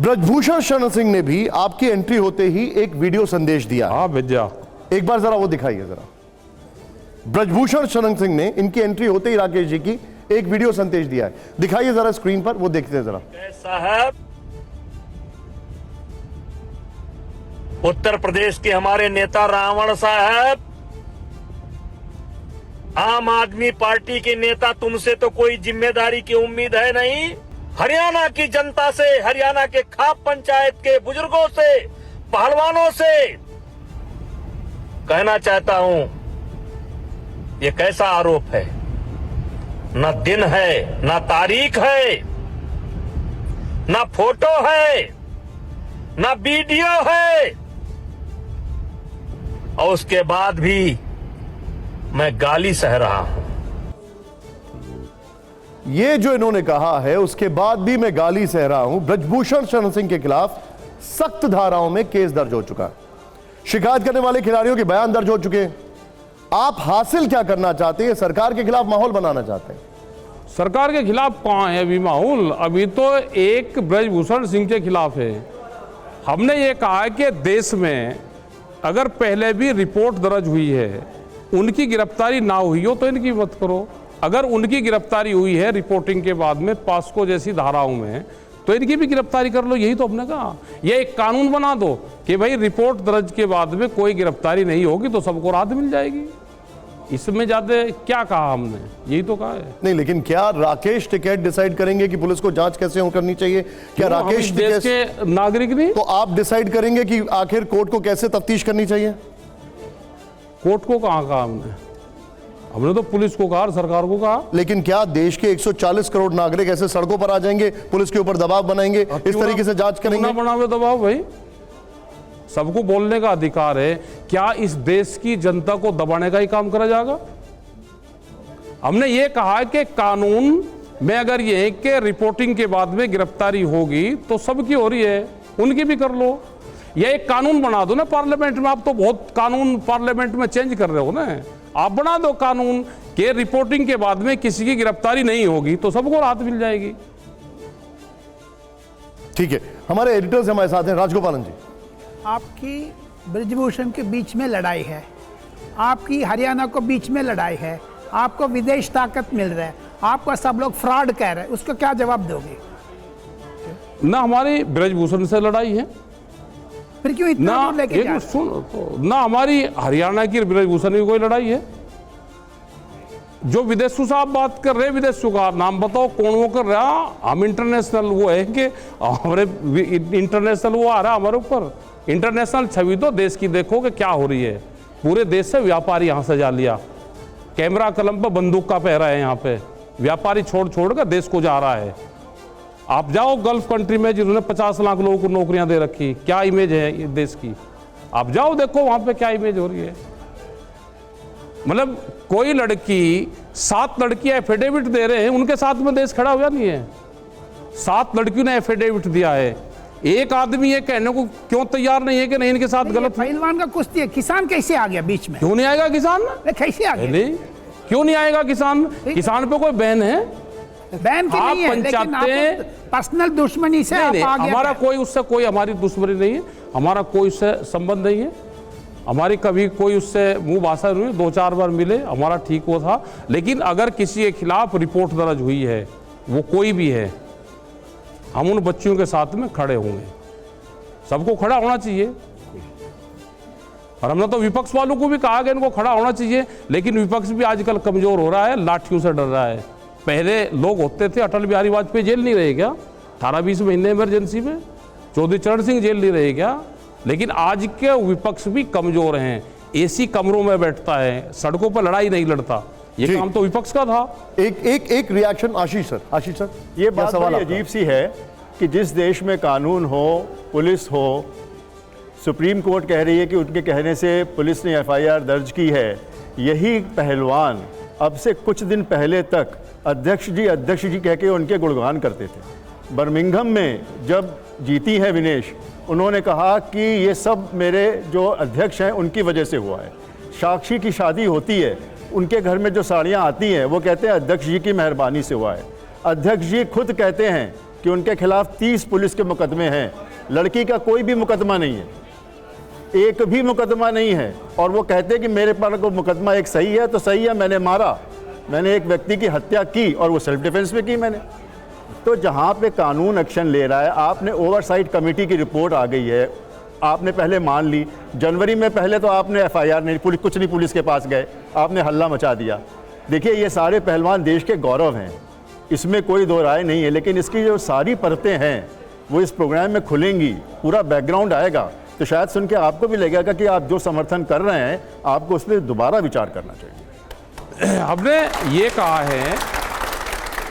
ब्रजभूषण शरण सिंह ने भी आपकी एंट्री होते ही एक वीडियो संदेश दिया। हाँ भेजा, एक बार जरा वो दिखाइए जरा। ब्रजभूषण शरण सिंह ने इनकी एंट्री होते ही राकेश जी की एक वीडियो संदेश दिया है, दिखाइए जरा स्क्रीन पर, वो देखते हैं जरा। साहब, उत्तर प्रदेश के हमारे नेता रावण साहब, आम आदमी पार्टी के नेता, तुमसे तो कोई जिम्मेदारी की उम्मीद है नहीं। हरियाणा की जनता से, हरियाणा के खाप पंचायत के बुजुर्गों से, पहलवानों से कहना चाहता हूं, ये कैसा आरोप है? न दिन है, न तारीख है, न फोटो है, न वीडियो है, और उसके बाद भी मैं गाली सह रहा हूं। ये जो इन्होंने कहा है, उसके बाद भी मैं गाली सह रहा हूं। ब्रजभूषण शरण सिंह के खिलाफ सख्त धाराओं में केस दर्ज हो चुका है, शिकायत करने वाले खिलाड़ियों के बयान दर्ज हो चुके हैं। आप हासिल क्या करना चाहते हैं? सरकार के खिलाफ माहौल बनाना चाहते हैं? सरकार के खिलाफ कहाँ है अभी माहौल? अभी तो एक ब्रजभूषण सिंह के खिलाफ है। हमने ये कहा कि देश में अगर पहले भी रिपोर्ट दर्ज हुई है, उनकी गिरफ्तारी ना हुई हो तो इनकी मत करो। अगर उनकी गिरफ्तारी हुई है रिपोर्टिंग के बाद में पास्को जैसी धाराओं में, तो इनकी भी गिरफ्तारी कर लो। यही तो हमने कहा। ये एक कानून बना दो कि भाई रिपोर्ट दर्ज के बाद में कोई गिरफ्तारी नहीं होगी तो सबको राहत मिल जाएगी। इसमें ज्यादा क्या कहा हमने? यही तो कहा है। नहीं, लेकिन क्या राकेश टिकैत डिसाइड करेंगे कि पुलिस को जांच कैसे करनी चाहिए? क्या राकेश देश के नागरिक नहीं? तो आप डिसाइड करेंगे कि आखिर कोर्ट को कैसे तफ्तीश करनी चाहिए? कोर्ट को कहाँ कहा हमने तो पुलिस को कहा, सरकार को कहा। लेकिन क्या देश के 140 करोड़ नागरिक ऐसे सड़कों पर आ जाएंगे, पुलिस के ऊपर दबाव बनाएंगे, इस तरीके से जांच करेंगे? बनावे दबाव भाई, सबको बोलने का अधिकार है। क्या इस देश की जनता को दबाने का ही काम करा जाएगा? हमने ये कहा कि कानून में अगर ये है कि रिपोर्टिंग के बाद में गिरफ्तारी होगी तो सबकी हो रही है, उनकी भी कर लो। ये एक कानून बना दो ना पार्लियामेंट में। आप तो बहुत कानून पार्लियामेंट में चेंज कर रहे हो ना। आप बना दो कानून कि रिपोर्टिंग के बाद में किसी की गिरफ्तारी नहीं होगी तो सबको राहत मिल जाएगी। ठीक है, हमारे एडिटर्स हमारे साथ हैं। राजगोपालन जी, आपकी ब्रजभूषण के बीच में लड़ाई है, आपकी हरियाणा को बीच में लड़ाई है, आपको विदेश ताकत मिल रहा है, आपको सब लोग फ्रॉड कह रहे हैं, उसको क्या जवाब दोगे? ना हमारी ब्रजभूषण से लड़ाई है, फिर क्यों इतना दूर लेके जा रहे? सुन तो, ना हमारी हरियाणा की ब्रजभूषण की कोई लड़ाई है। जो विदेशों से आप बात कर रहे हैं, विदेशों का नाम बताओ कौन वो कर रहा? हम इंटरनेशनल वो है कि हमारे इंटरनेशनल वो आ रहा हमारे ऊपर। इंटरनेशनल छवि तो देश की देखो कि क्या हो रही है। पूरे देश से व्यापारी यहाँ से जा लिया, कैमरा कलम पर बंदूक का पहरा है। यहाँ पे व्यापारी छोड़ छोड़ कर देश को जा रहा है। आप जाओ गल्फ कंट्री में जिन्होंने 50 लाख लोगों को नौकरियां दे रखी, क्या इमेज है ये देश की? आप जाओ देखो वहां पे क्या इमेज हो रही है। मतलब कोई लड़की, 7 लड़कियां एफिडेविट दे रहे हैं, उनके साथ में देश खड़ा हुआ नहीं है। 7 लड़कियों ने एफिडेविट दिया है। एक आदमी ये कहने को क्यों तैयार नहीं है कि नहीं इनके साथ गलत? पहलवान का कुश्ती है, किसान कैसे आ गया बीच में? क्यों नहीं आएगा किसान? कैसे आ गया? नहीं, क्यों नहीं आएगा किसान? किसान पे कोई बैन है? बैन की नहीं है, लेकिन आप पर्सनल दुश्मनी से आप आ गया। हमारा कोई उससे कोई हमारी दुश्मनी नहीं है, हमारा कोई उससे संबंध नहीं है। हमारी कभी कोई उससे मुंह भाषा नहीं हुई, 2-4 बार मिले, हमारा ठीक वो था। लेकिन अगर किसी के खिलाफ रिपोर्ट दर्ज हुई है, वो कोई भी है, हम उन बच्चियों के साथ में खड़े होंगे। सबको खड़ा होना चाहिए। और हमने तो विपक्ष वालों को भी कहा कि इनको खड़ा होना चाहिए, लेकिन विपक्ष भी आजकल कमजोर हो रहा है, लाठियों से डर रहा है। पहले लोग होते थे, अटल बिहारी वाजपेयी जेल नहीं रहे क्या 18-20 महीने इमरजेंसी में? चौधरी चरण सिंह जेल नहीं रहे क्या? लेकिन आज के विपक्ष भी कमजोर हैं, एसी कमरों में बैठता है, सड़कों पर लड़ाई नहीं लड़ता। ये काम तो विपक्ष का था। एक रिएक्शन आशीष सर। आशीष सर, ये बात बड़ी अजीब सी है कि जिस देश में कानून हो, पुलिस हो, सुप्रीम कोर्ट कह रही है कि उनके कहने से पुलिस ने एफआईआर दर्ज की है, यही पहलवान अब से कुछ दिन पहले तक अध्यक्ष जी कह के उनके गुणगान करते थे। बर्मिंघम में जब जीती है विनेश, उन्होंने कहा कि ये सब मेरे जो अध्यक्ष हैं उनकी वजह से हुआ है। साक्षी की शादी होती है, उनके घर में जो साड़ियाँ आती हैं वो कहते हैं अध्यक्ष जी की मेहरबानी से हुआ है। अध्यक्ष जी खुद कहते हैं कि उनके खिलाफ 30 पुलिस के मुकदमे हैं। लड़की का कोई भी मुकदमा नहीं है, एक भी मुकदमा नहीं है। और वो कहते हैं कि मेरे पर को मुकदमा एक सही है तो सही है, मैंने मारा, मैंने एक व्यक्ति की हत्या की और वो सेल्फ डिफेंस में की मैंने। तो जहाँ पे कानून एक्शन ले रहा है, आपने ओवरसाइट कमेटी की रिपोर्ट आ गई है, आपने पहले मान ली। जनवरी में पहले तो आपने एफआईआर नहीं, कुछ नहीं पुलिस के पास गए, आपने हल्ला मचा दिया। देखिए ये सारे पहलवान देश के गौरव हैं, इसमें कोई दो राय नहीं है, लेकिन इसकी जो सारी परतें हैं वो इस प्रोग्राम में खुलेंगी, पूरा बैकग्राउंड आएगा, तो शायद सुन के आपको भी लगेगा कि आप जो समर्थन कर रहे हैं आपको उस पर दोबारा विचार करना चाहिए। हमने ये कहा है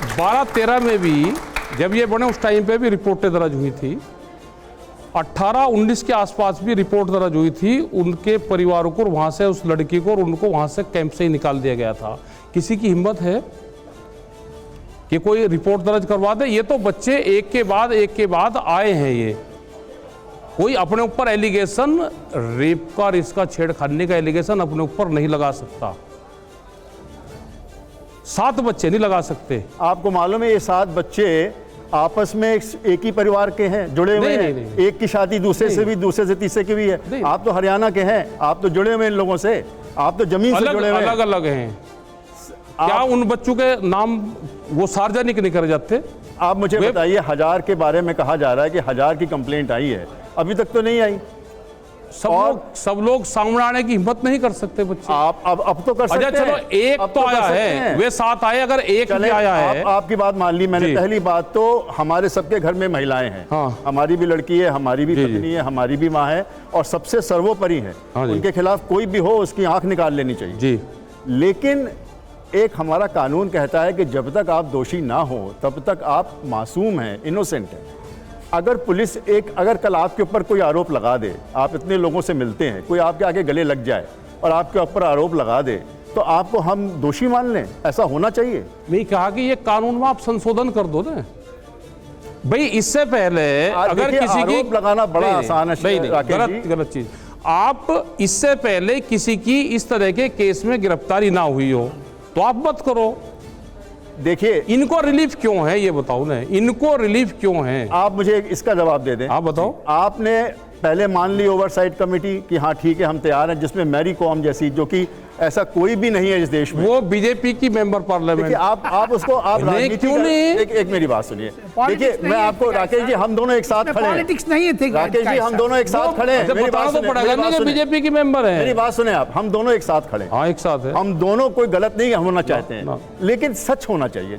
12-13 में भी जब ये बने उस टाइम पे भी रिपोर्टें दर्ज हुई थी, 18-19 के आसपास भी रिपोर्ट दर्ज हुई थी। उनके परिवारों को वहाँ से, उस लड़की को और उनको वहाँ से कैंप से ही निकाल दिया गया था। किसी की हिम्मत है कि कोई रिपोर्ट दर्ज करवा दे? ये तो बच्चे एक के बाद आए हैं। ये कोई अपने ऊपर एलिगेशन रेप का और इसका छेड़खानी का एलिगेशन अपने ऊपर नहीं लगा सकता। 7 बच्चे नहीं लगा सकते। आपको मालूम है ये 7 बच्चे आपस में एक ही परिवार के हैं, जुड़े हुए हैं। नहीं। एक की शादी दूसरे से भी, दूसरे से तीसरे की भी है। आप तो हरियाणा के हैं, आप तो जुड़े हुए हैं इन लोगों से, आप तो जमीन से जुड़े हुए हैं। अलग अलग हैं। क्या उन बच्चों के नाम वो सार्वजनिक नहीं करे जाते? आप मुझे बताइए, 1000 के बारे में कहा जा रहा है कि 1000 की कंप्लेंट आई है, अभी तक तो नहीं आई। सब लोग सामने आने की हिम्मत नहीं कर सकते बच्चे। आप अब तो कर सकते हैं। चलो एक तो आया है, वे 7 आए, अगर एक भी आया है। आपकी बात मान ली मैंने। पहली बात तो हमारे सबके घर में महिलाएं हैं। हाँ। हमारी भी लड़की है, हमारी भी पत्नी है, हमारी भी माँ है, और सबसे सर्वोपरि है। हाँ जी। उनके खिलाफ कोई भी हो उसकी आंख निकाल लेनी चाहिए जी। लेकिन एक हमारा कानून कहता है कि जब तक आप दोषी ना हो तब तक आप मासूम हैं, इनोसेंट हैं। अगर पुलिस अगर कल आपके ऊपर कोई आरोप लगा दे, आप इतने लोगों से मिलते हैं, कोई आपके आगे गले लग जाए और आपके ऊपर आरोप लगा दे, तो आपको हम दोषी मान लें? ऐसा होना चाहिए। मैं कहा कि ये कानून में आप संशोधन कर दो ना भाई। इससे पहले अगर किसी की आरोप लगाना बड़ा आसान है, गलत चीज। आप इससे पहले किसी की इस तरह के केस में गिरफ्तारी ना हुई हो तो आप मत करो। देखिए इनको रिलीफ क्यों है ये बताओ ना, इनको रिलीफ क्यों है? आप मुझे इसका जवाब दे दें। आप बताओ। आपने पहले मान ली ओवरसाइट कमेटी कि हाँ ठीक है हम तैयार हैं, जिसमें मैरी कॉम जैसी, जो कि ऐसा कोई भी नहीं है इस देश में, वो बीजेपी की मेंबर पार्लियामेंट। आप उसको आप राजनीति क्यों नहीं? एक मेरी बात सुनिए। देखिए मैं आपको, राकेश जी हम दोनों एक साथ खड़े हैं। पॉलिटिक्स नहीं है। राकेश जी हम दोनों एक साथ खड़े हैं। मेरी बात सुनिए, बीजेपी की मेंबर है। मेरी बात सुने आप, हम दोनों एक साथ खड़े हैं। हाँ एक साथ है। हम दोनों कोई गलत नहीं होना चाहते हैं, लेकिन सच होना चाहिए।